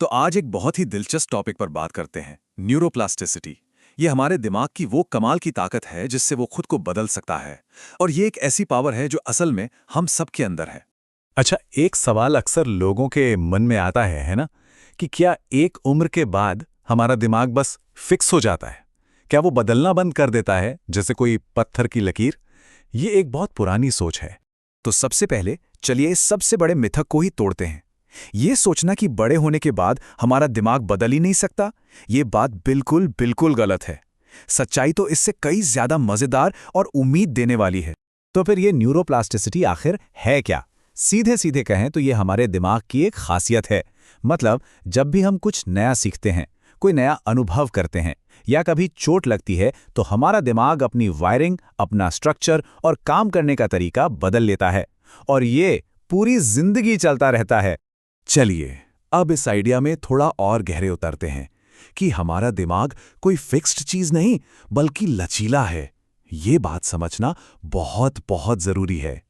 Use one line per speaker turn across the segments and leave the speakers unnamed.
तो आज एक बहुत ही दिलचस्प टॉपिक पर बात करते हैं, न्यूरोप्लास्टिसिटी। ये हमारे दिमाग की वो कमाल की ताकत है जिससे वो खुद को बदल सकता है। और ये एक ऐसी पावर है जो असल में हम सबके अंदर है।
अच्छा, एक सवाल अक्सर लोगों के मन में आता है ना? कि क्या एक उम्र के बाद हमारा दिमाग बस फिक्स हो जाता है? क्या वो बदलना बंद कर देता है, जैसे कोई पत्थर की लकीर? ये एक बहुत पुरानी सोच है।
तो सबसे पहले चलिए इस सबसे बड़े मिथक को ही तोड़ते हैं। ये सोचना कि बड़े होने के बाद हमारा दिमाग बदल ही नहीं सकता, ये बात बिल्कुल बिल्कुल गलत है। सच्चाई तो इससे कई ज्यादा मजेदार और उम्मीद देने वाली है।
तो फिर ये न्यूरोप्लास्टिसिटी आखिर है क्या? सीधे सीधे कहें तो ये हमारे दिमाग की एक खासियत है। मतलब जब भी हम कुछ नया सीखते हैं, कोई नया अनुभव करते हैं या कभी चोट लगती है, तो हमारा दिमाग अपनी वायरिंग, अपना स्ट्रक्चर और काम करने का तरीका बदल लेता है। और ये पूरी जिंदगी चलता रहता है।
चलिए अब इस आइडिया में थोड़ा और गहरे उतरते हैं कि हमारा दिमाग कोई फिक्स्ड चीज नहीं बल्कि लचीला है। ये बात समझना बहुत बहुत जरूरी है।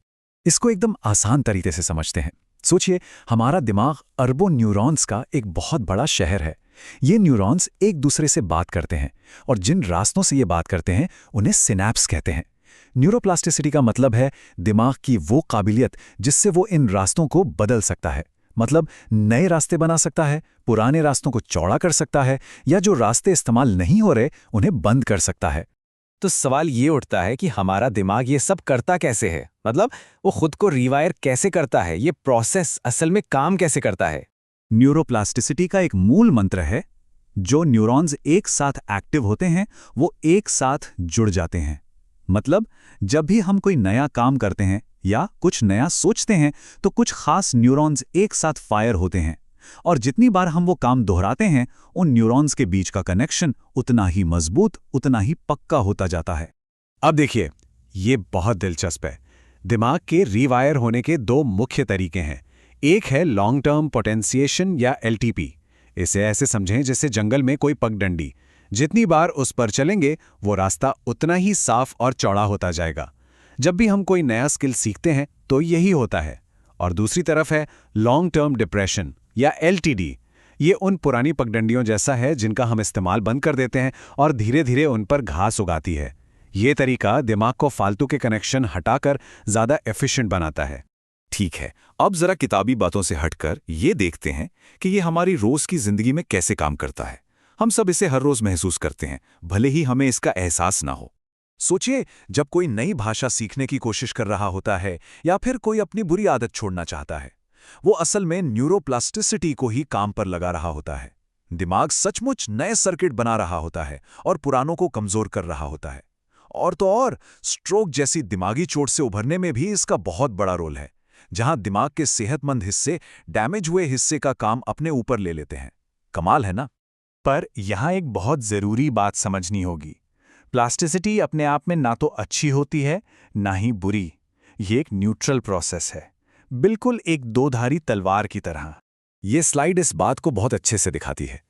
इसको एकदम आसान तरीके से समझते हैं। सोचिए, हमारा दिमाग अरबों न्यूरॉन्स का एक बहुत बड़ा शहर है। ये न्यूरॉन्स एक दूसरे से बात करते हैं और जिन रास्तों से ये बात करते हैं उन्हें सिनैप्स कहते हैं। न्यूरोप्लास्टिसिटी का मतलब है दिमाग की वो काबिलियत जिससे वो इन रास्तों को बदल सकता है। मतलब नए रास्ते बना सकता है, पुराने रास्तों को चौड़ा कर सकता है, या जो रास्ते इस्तेमाल नहीं हो रहे उन्हें बंद कर सकता है।
तो सवाल ये उठता है कि हमारा दिमाग ये सब करता कैसे है? मतलब वो खुद को रिवायर कैसे करता है? ये प्रोसेस असल में काम कैसे करता है?
न्यूरोप्लास्टिसिटी का एक मूल मंत्र है, जो न्यूरॉन्स एक साथ एक्टिव होते हैं वो एक साथ जुड़ जाते हैं। मतलब जब भी हम कोई नया काम करते हैं या कुछ नया सोचते हैं तो कुछ खास न्यूरॉन्स एक साथ फायर होते हैं, और जितनी बार हम वो काम दोहराते हैं उन न्यूरॉन्स के बीच का कनेक्शन उतना ही मजबूत, उतना ही पक्का होता जाता है।
अब देखिए, ये बहुत दिलचस्प है। दिमाग के रीवायर होने के दो मुख्य तरीके हैं। एक है लॉन्ग टर्म पोटेंशिएशन या एलटीपी। इसे ऐसे समझें जैसे जंगल में कोई पगडंडी। जितनी बार उस पर चलेंगे वो रास्ता उतना ही साफ और चौड़ा होता जाएगा। जब भी हम कोई नया स्किल सीखते हैं तो यही होता है। और दूसरी तरफ है लॉन्ग टर्म डिप्रेशन या एलटीडी। ये उन पुरानी पगडंडियों जैसा है जिनका हम इस्तेमाल बंद कर देते हैं और धीरे धीरे उन पर घास उगाती है। ये तरीका दिमाग को फालतू के कनेक्शन हटाकर ज़्यादा एफिशिएंट बनाता है।
ठीक है, अब जरा किताबी बातों से हटकर ये देखते हैं कि ये हमारी रोज की जिंदगी में कैसे काम करता है। हम सब इसे हर रोज महसूस करते हैं, भले ही हमें इसका एहसास ना हो। सोचिए, जब कोई नई भाषा सीखने की कोशिश कर रहा होता है या फिर कोई अपनी बुरी आदत छोड़ना चाहता है, वो असल में न्यूरोप्लास्टिसिटी को ही काम पर लगा रहा होता है। दिमाग सचमुच नए सर्किट बना रहा होता है और पुरानों को कमजोर कर रहा होता है। और तो और स्ट्रोक जैसी दिमागी चोट से उभरने में भी इसका बहुत बड़ा रोल है, जहां दिमाग के सेहतमंद हिस्से डैमेज हुए हिस्से का काम अपने ऊपर ले लेते हैं। कमाल है ना?
पर यहाँ एक बहुत ज़रूरी बात समझनी होगी। प्लास्टिसिटी अपने आप में ना तो अच्छी होती है ना ही बुरी। ये एक न्यूट्रल प्रोसेस है, बिल्कुल एक दो-धारी तलवार की तरह।
ये स्लाइड इस बात को बहुत अच्छे से दिखाती है।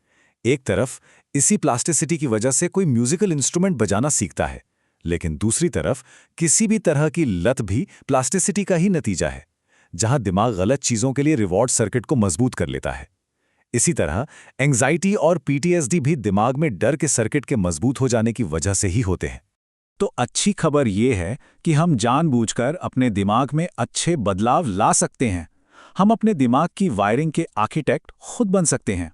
एक तरफ इसी प्लास्टिसिटी की वजह से कोई म्यूजिकल इंस्ट्रूमेंट बजाना सीखता है, लेकिन दूसरी तरफ किसी भी तरह की लत भी प्लास्टिसिटी का ही नतीजा है, जहां दिमाग गलत चीजों के लिए रिवॉर्ड सर्किट को मजबूत कर लेता है। इसी तरह एंग्जाइटी और पीटीएसडी भी दिमाग में डर के सर्किट के मजबूत हो जाने की वजह से ही होते हैं।
तो अच्छी खबर ये है कि हम जानबूझकर अपने दिमाग में अच्छे बदलाव ला सकते हैं। हम अपने दिमाग की वायरिंग के आर्किटेक्ट खुद बन सकते हैं।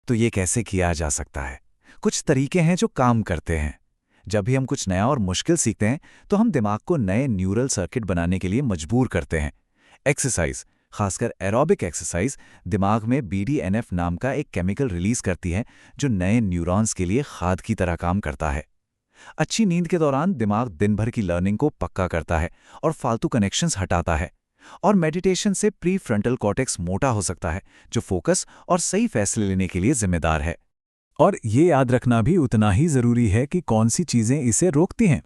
तो ये कैसे किया जा सकता है? कुछ तरीके हैं जो काम करते हैं। जब भी हम कुछ नया और मुश्किल सीखते हैं तो हम दिमाग को नए न्यूरल सर्किट बनाने के लिए मजबूर करते हैं। एक्सरसाइज, खासकर एरोबिक एक्सरसाइज, दिमाग में बीडीएनएफ नाम का एक केमिकल रिलीज करती है जो नए न्यूरॉन्स के लिए खाद की तरह काम करता है। अच्छी नींद के दौरान दिमाग दिन भर की लर्निंग को पक्का करता है और फालतू कनेक्शंस हटाता है। और मेडिटेशन से प्री फ्रंटल कॉर्टेक्स मोटा हो सकता है, जो फोकस और सही फैसले लेने के लिए जिम्मेदार है।
और ये याद रखना भी उतना ही जरूरी है कि कौन सी चीजें इसे रोकती हैं।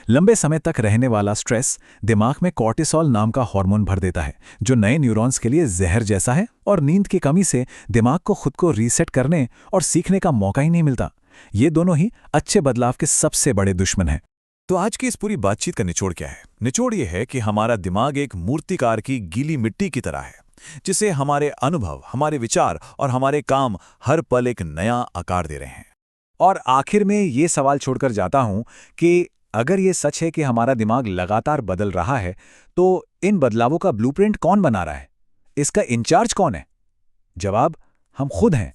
लंबे समय तक रहने वाला स्ट्रेस दिमाग में कॉर्टिसोल नाम का हार्मोन भर देता है, जो नए न्यूरॉन्स के लिए जहर जैसा है। और नींद की कमी से दिमाग को खुद को रीसेट करने और सीखने का मौका ही नहीं मिलता। ये दोनों ही अच्छे बदलाव के सबसे बड़े दुश्मन हैं।
तो आज की इस पूरी बातचीत का निचोड़ क्या है? निचोड़ ये है कि हमारा दिमाग एक मूर्तिकार की गीली मिट्टी की तरह है, जिसे हमारे अनुभव, हमारे विचार और हमारे काम हर पल एक नया आकार दे रहे हैं।
और आखिर में ये सवाल छोड़कर जाता हूं कि अगर ये सच है कि हमारा दिमाग लगातार बदल रहा है, तो इन बदलावों का ब्लूप्रिंट कौन बना रहा है? इसका इंचार्ज कौन है? जवाब हम खुद हैं।